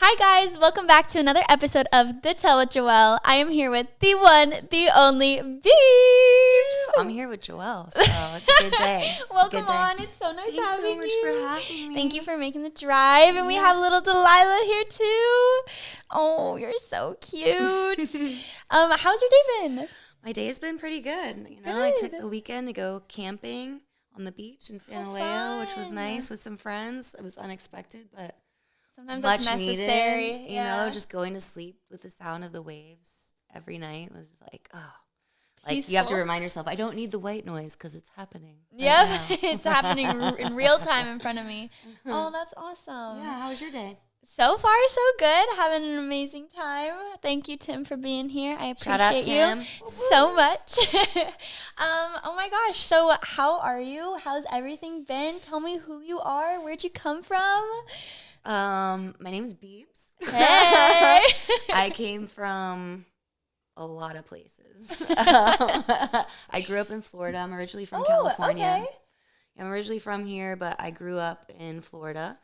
Hi guys, welcome back to another episode of The Tell with Joelle. I am here with the one, the only Beebs. I'm here with Joelle, so it's a good day. Welcome on. It's so nice Thanks having so much you. for having me. Thank you for making the drive. And we have little Delilah here too. Oh, you're so cute. How's your day been? My day has been pretty good. I took the weekend to go camping on the beach in Santa Leo, which was nice with some friends. It was unexpected, but sometimes much that's necessary. Needed. You know, just going to sleep with the sound of the waves every night was just like, Peaceful. You have to remind yourself, I don't need the white noise because it's happening. Yep, Right it's happening in real time in front of me. Oh, that's awesome. Yeah, how was your day? So far, so good. Having an amazing time. Thank you, Tim, for being here. I appreciate Shout out, Tim. you so much. Oh my gosh. So how are you? How's everything been? Tell me who you are. Where'd you come from? My name is Beebs. Hey. I came from a lot of places. I grew up in Florida. I'm originally from California. Okay. I'm originally from here, but I grew up in Florida.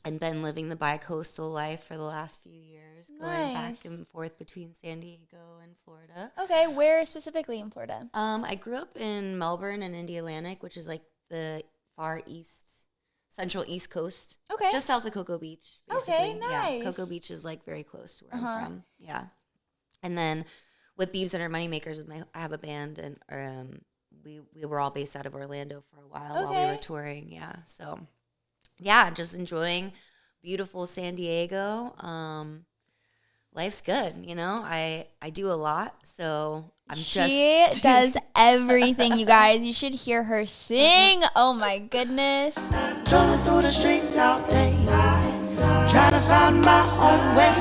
And been living the bi-coastal life for the last few years, going back and forth between San Diego and Florida. Okay, where specifically in Florida? I grew up in Melbourne and Indialantic, which is like the far east, central east coast. Okay. Just south of Cocoa Beach, basically. Okay, nice. Yeah, Cocoa Beach is like very close to where I'm from. Yeah. And then with Beebs and Our Moneymakers, I have a band, and we were all based out of Orlando for a while while we were touring. Yeah, so... yeah, just enjoying beautiful San Diego. Life's good, I do a lot, so She does everything, you guys. You should hear her sing. Oh my goodness. Strolling through the streets all day, trying to find my own way.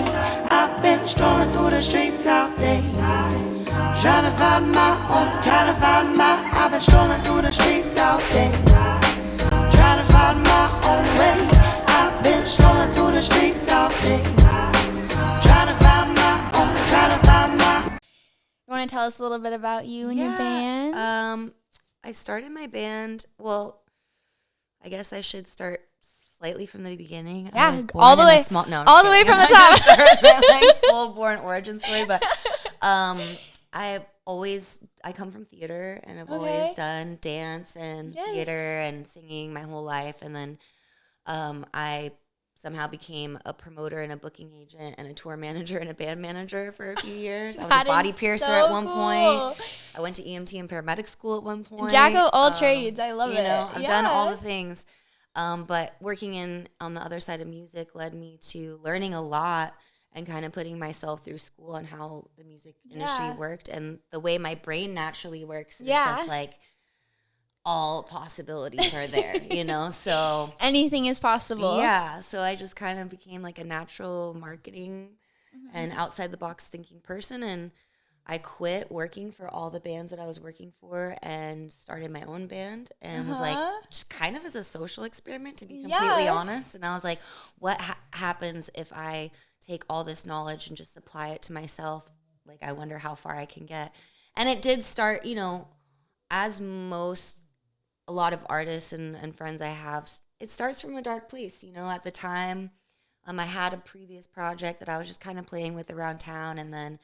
I've been strolling through the streets all day, trying to find my own, I've been strolling through the streets all day, trying to find my own way. I've been strolling through the streets all day, trying to find my own, You want to tell us a little bit about you and your band? I started my band, well, I guess I should start slightly from the beginning. Yeah, I was born all the way, all the way from the top. Full-born origin story, but I come from theater, and I've always done dance and theater and singing my whole life. And then I somehow became a promoter and a booking agent and a tour manager and a band manager for a few years. I was a body piercer at one point. I went to EMT and paramedic school at one point. Jack of all trades. I love it. I've done all the things. But working on the other side of music led me to learning a lot and kind of putting myself through school on how the music industry worked and the way my brain naturally works. It's just like all possibilities are there, so anything is possible. Yeah. So I just kind of became like a natural marketing and outside the box thinking person. And I quit working for all the bands that I was working for and started my own band and was like, just kind of as a social experiment, to be completely honest. And I was like, what happens if I take all this knowledge and just apply it to myself? Like, I wonder how far I can get. And it did start, as a lot of artists and friends I have, it starts from a dark place. At the time, I had a previous project that I was just kind of playing with around town. And then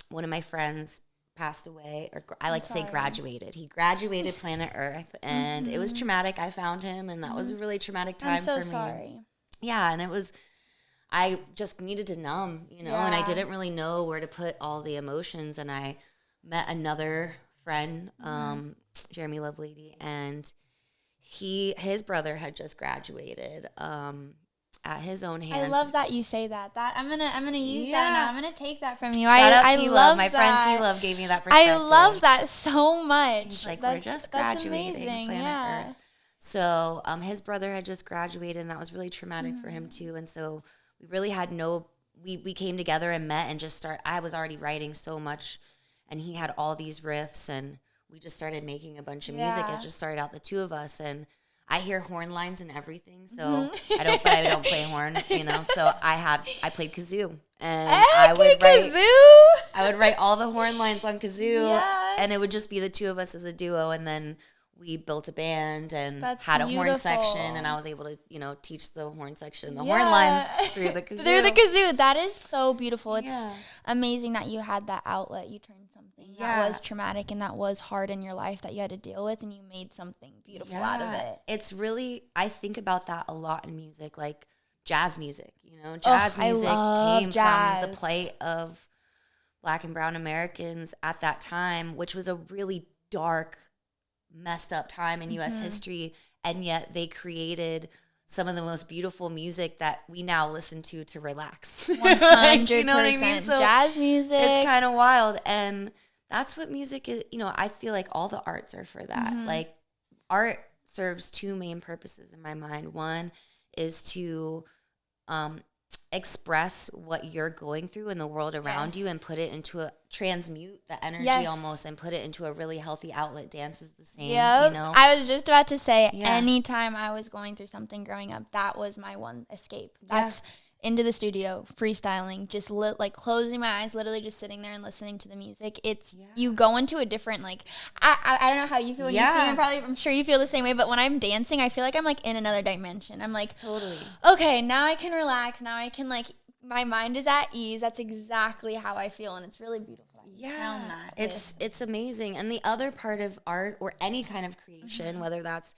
one of my friends passed away, or I like to say graduated. He graduated planet Earth, and it was traumatic. I found him, and that was a really traumatic time for me. I'm so sorry. Yeah, and I just needed to numb, and I didn't really know where to put all the emotions. And I met another friend, Jeremy Lovelady, and his brother had just graduated at his own hands. I love that you say that. I'm gonna use that now. I'm gonna take that from you. Shout out I T-Love. love My that. friend T-Love gave me that perspective. I love that so much. He's like, we're just graduating planet Earth. So his brother had just graduated, and that was really traumatic for him too. And so we really had we came together and met and just I was already writing so much, and he had all these riffs, and we just started making a bunch of music. It just started out the two of us, and I hear horn lines and everything, so I don't play horn, So I played kazoo, and I would write all the horn lines on kazoo, and it would just be the two of us as a duo. And then we built a band and That's had a horn beautiful. section, and I was able to, teach the horn section, the Yeah. horn lines through the kazoo. Through the kazoo. That is so beautiful. It's Yeah. amazing that you had that outlet. You turned something that was traumatic and that was hard in your life that you had to deal with, and you made something beautiful out of it. It's really, I think about that a lot in music, like jazz music, Jazz music came from the plight of Black and brown Americans at that time, which was a really dark, messed up time in U.S. history, and yet they created some of the most beautiful music that we now listen to relax. 100%. You know what I mean? So jazz music. it's kind of wild, and that's what music is. I feel like all the arts are for that. Like, art serves two main purposes in my mind. One is to express what you're going through in the world around you and put it into transmute the energy almost and put it into a really healthy outlet. Dance is the same, I was just about to say, anytime I was going through something growing up, that was my one escape. That's into the studio, freestyling, just closing my eyes, literally just sitting there and listening to the music. It's you go into a different I don't know how you feel when you sing. I'm sure you feel the same way. But when I'm dancing, I feel like I'm in another dimension. I'm totally okay. Now I can relax. Now I can my mind is at ease. That's exactly how I feel, and it's really beautiful. It's amazing. And the other part of art or any kind of creation, whether that's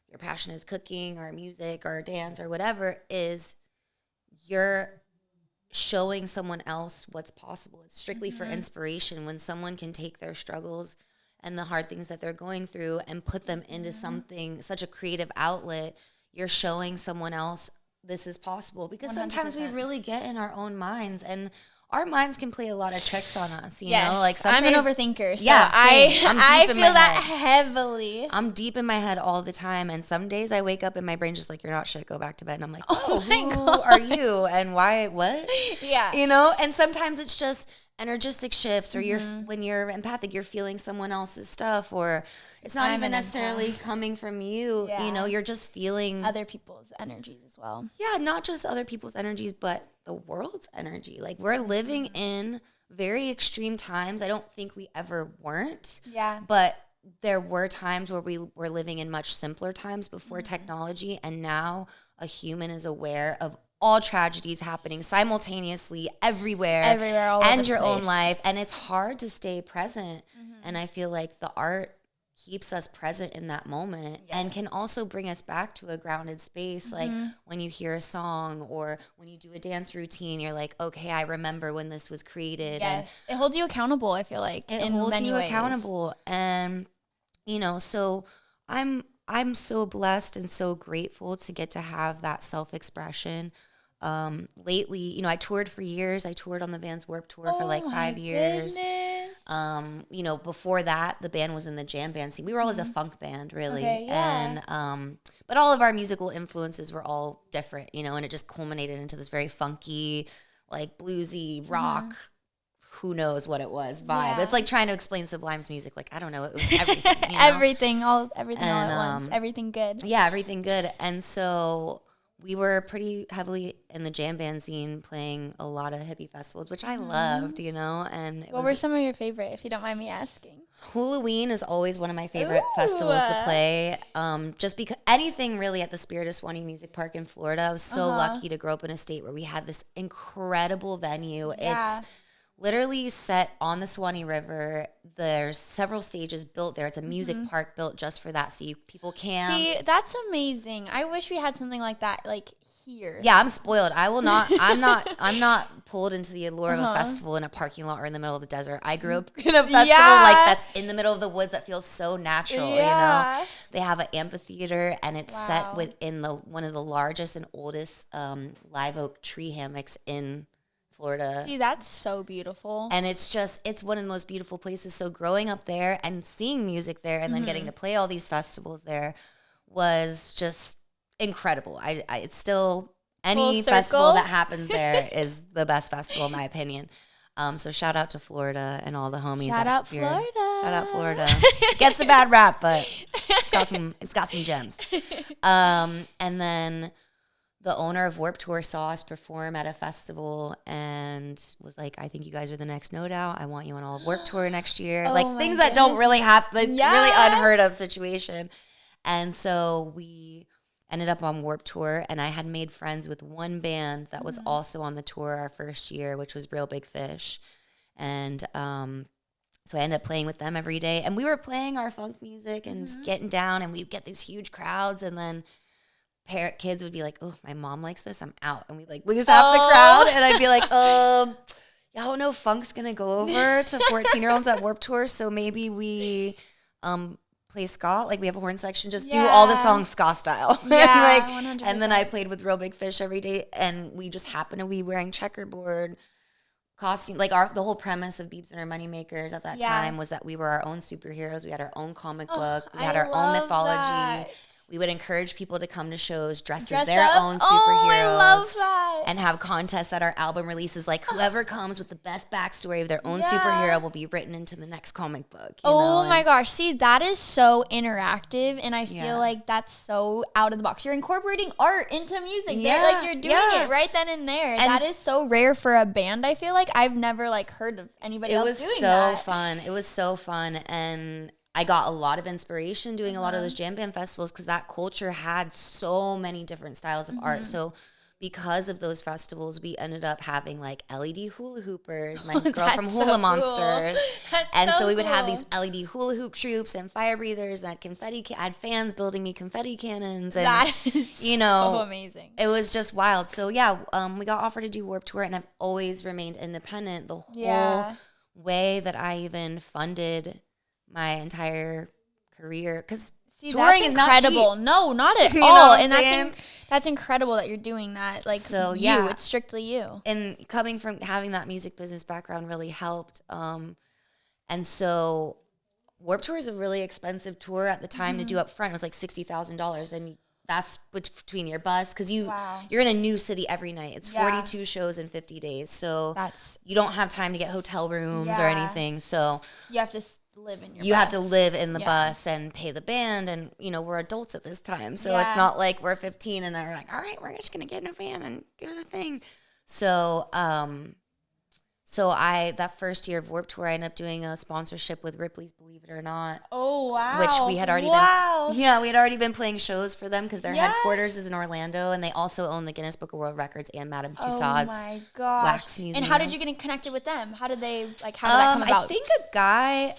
your passion is cooking or music or dance or whatever, is you're showing someone else what's possible. It's strictly for inspiration. When someone can take their struggles and the hard things that they're going through and put them into something, such a creative outlet, you're showing someone else this is possible. Because 100%. Sometimes we really get in our own minds, and our minds can play a lot of tricks on us, you know? Like some I'm days, an overthinker, so yeah, I feel that heavily. I'm deep in my head all the time, and some days I wake up and my brain's just like, you're not shit, go back to bed. And I'm like, who are you? And why, what? Yeah. And sometimes it's just energetic shifts, or when you're empathic, you're feeling someone else's stuff, or it's not even necessarily coming from you, you're just feeling other people's energies as well. Yeah, not just other people's energies, but the world's energy. Like, we're living in very extreme times. I don't think we ever weren't. Yeah. But there were times where we were living in much simpler times before technology, and now a human is aware of all tragedies happening simultaneously everywhere all and over your the own place. life, and it's hard to stay present. And I feel like the art keeps us present in that moment and can also bring us back to a grounded space. Like when you hear a song or when you do a dance routine, you're like, okay, I remember when this was created. Yes. And it holds you accountable, I feel like. It holds you accountable. And, so I'm so blessed and so grateful to get to have that self-expression. Lately, I toured for years. I toured on the Vans Warped Tour for 5 years. Goodness. Before that, the band was in the jam band scene. We were always a funk band, really. Okay, yeah. And, but all of our musical influences were all different, and it just culminated into this very funky, bluesy rock, who knows what it was vibe. It's like trying to explain Sublime's music. I don't know. It was everything. Everything all at once. Everything good. Yeah, everything good. And so we were pretty heavily in the jam band scene, playing a lot of hippie festivals, which I loved, And what were some of your favorite, if you don't mind me asking? Halloween is always one of my favorite festivals to play. Just because anything really at the Spirit of Swanee Music Park in Florida. I was so lucky to grow up in a state where we had this incredible venue. Yeah. It's literally set on the Swanee River. There's several stages built there. It's a music park built just for that, so people camp. See, that's amazing. I wish we had something like that, here. Yeah, I'm spoiled. I will not. I'm not pulled into the allure of a festival in a parking lot or in the middle of the desert. I grew up in a festival that's in the middle of the woods that feels so natural. They have an amphitheater, and it's set within one of the largest and oldest live oak tree hammocks in Florida. See, that's so beautiful. And it's one of the most beautiful places. So growing up there and seeing music there and then getting to play all these festivals there was just incredible. It's still, any festival that happens there is the best festival in my opinion. So shout out to Florida and all the homies. Shout out Florida. Shout out Florida. It gets a bad rap, but it's got some gems. And then the owner of Warped Tour saw us perform at a festival and was like, I think you guys are the next No Doubt. I want you on all of Warped Tour next year. Oh like things that don't really happen, like really unheard of situation. And so we ended up on Warped Tour, and I had made friends with one band that was also on the tour our first year, which was Real Big Fish. And so I ended up playing with them every day. And we were playing our funk music and just getting down, and we'd get these huge crowds, and then kids would be like, oh, my mom likes this, I'm out. And we like lose half the crowd. And I'd be like, y'all know funk's going to go over to 14-year-olds at Warped Tour, so maybe we play ska. Like, we have a horn section, just do all the songs ska style. Yeah, and then I played with Real Big Fish every day, and we just happened to be wearing checkerboard costume. Like, the whole premise of Beebs and Our Moneymakers at that time was that we were our own superheroes. We had our own comic book. We had our own mythology. That. We would encourage people to come to shows dressed as their own superheroes. I love that. And have contests at our album releases. Like, whoever comes with the best backstory of their own superhero will be written into the next comic book. You know? My gosh. See, that is so interactive. And I feel like that's so out of the box. You're incorporating art into music. Yeah. Like, you're doing it right then and there. And that is so rare for a band, I feel like. I've never, like, heard of anybody else doing that. It was so fun. It was so fun. And I got a lot of inspiration doing a lot of those jam band festivals because that culture had so many different styles of art. So because of those festivals, we ended up having like LED hula hoopers, my girl from Hula Monsters. And so we would have these LED hula hoop troops and fire breathers and I had fans building me confetti cannons. And, that is so amazing. It was just wild. So yeah, we got offered to do Warped Tour, and I've always remained independent the whole way that I even funded my entire career, because touring is not cheap. No, not at all. And that's incredible that you're doing that. Like, so it's strictly you. And coming from having that music business background really helped. And so Warped Tour is a really expensive tour at the time to do up front. It was like $60,000, and that's between your bus, because you're in a new city every night. It's 42 shows in 50 days, so you don't have time to get hotel rooms or anything. So you have to live in your bus. Have to live in the bus and pay the band, and we're adults at this time, so it's not like we're 15 and then we're like, all right, we're just gonna get in a van and do the thing. So that first year of Warped Tour, I ended up doing a sponsorship with Ripley's Believe It or Not. Oh wow! Which we had already we had already been playing shows for them because their headquarters is in Orlando, and they also own the Guinness Book of World Records and Madame Tussauds wax museum. And how did you get connected with them? How did they how did that come about? I think a guy.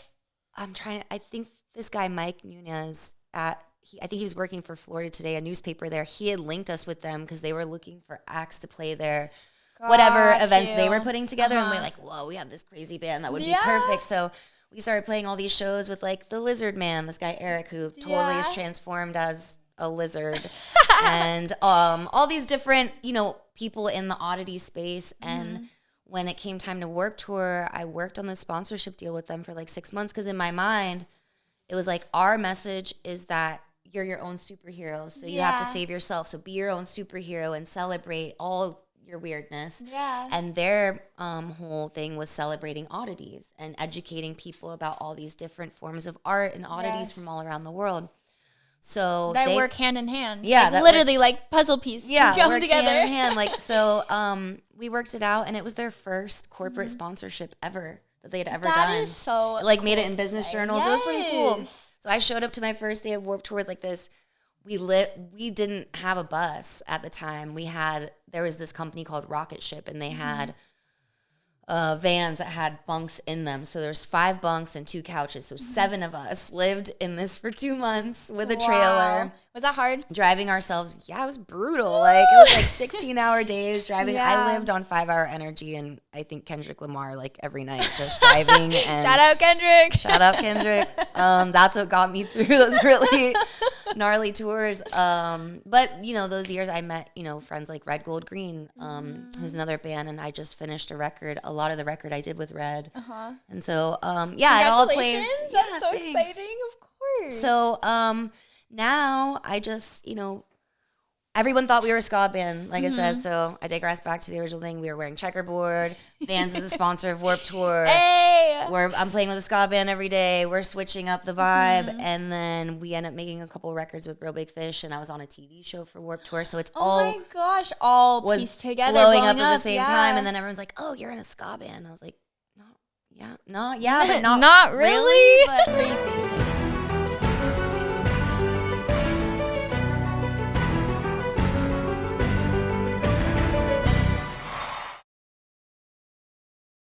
I think this guy, Mike Nunez, I think he was working for Florida Today, a newspaper there. He had linked us with them because they were looking for acts to play their whatever events they were putting together. And we're like, whoa, we have this crazy band that would be perfect. So we started playing all these shows with like the Lizard Man, this guy Eric, who totally is transformed as a lizard. And all these different, people in the oddity space. And when it came time to Warped Tour, I worked on this sponsorship deal with them for like 6 months, because in my mind, it was like, our message is that you're your own superhero, so you have to save yourself. So be your own superhero and celebrate all your weirdness. Yeah. And their whole thing was celebrating oddities and educating people about all these different forms of art and oddities from all around the world. So they work hand in hand. Yeah. Like literally like puzzle pieces come together. Hand in hand. Like, so we worked it out, and it was their first corporate sponsorship ever that they had ever done. That is so like, made it in business journals. Yes. It was pretty cool. So I showed up to my first day of Warped Tour with like this. We didn't have a bus at the time. There was this company called Rocket Ship, and they had vans that had bunks in them. So there's 5 bunks and 2 couches. So 7 of us lived in this for 2 months with a trailer. Was that hard? Driving ourselves. Yeah, it was brutal. Like, it was like 16-hour days driving. Yeah. I lived on 5-hour energy, and I think Kendrick Lamar like every night, just driving. And Shout out Kendrick. That's what got me through those really gnarly tours. But those years I met friends like Red Gold Green, who's another band, and I just finished a record. A lot of the record I did with Red. And so it all plays. That's so exciting. Of course. So now I just everyone thought we were a ska band, like I said. So I digress back to the original thing. We were wearing checkerboard. Vans is a sponsor of Warped Tour. Hey! I'm playing with a ska band every day. We're switching up the vibe. And then we end up making a couple records with Real Big Fish. And I was on a TV show for Warped Tour. So it's oh my gosh, all was pieced together. blowing up at the same time. And then everyone's like, oh, you're in a ska band. I was like, but not not really. But crazy.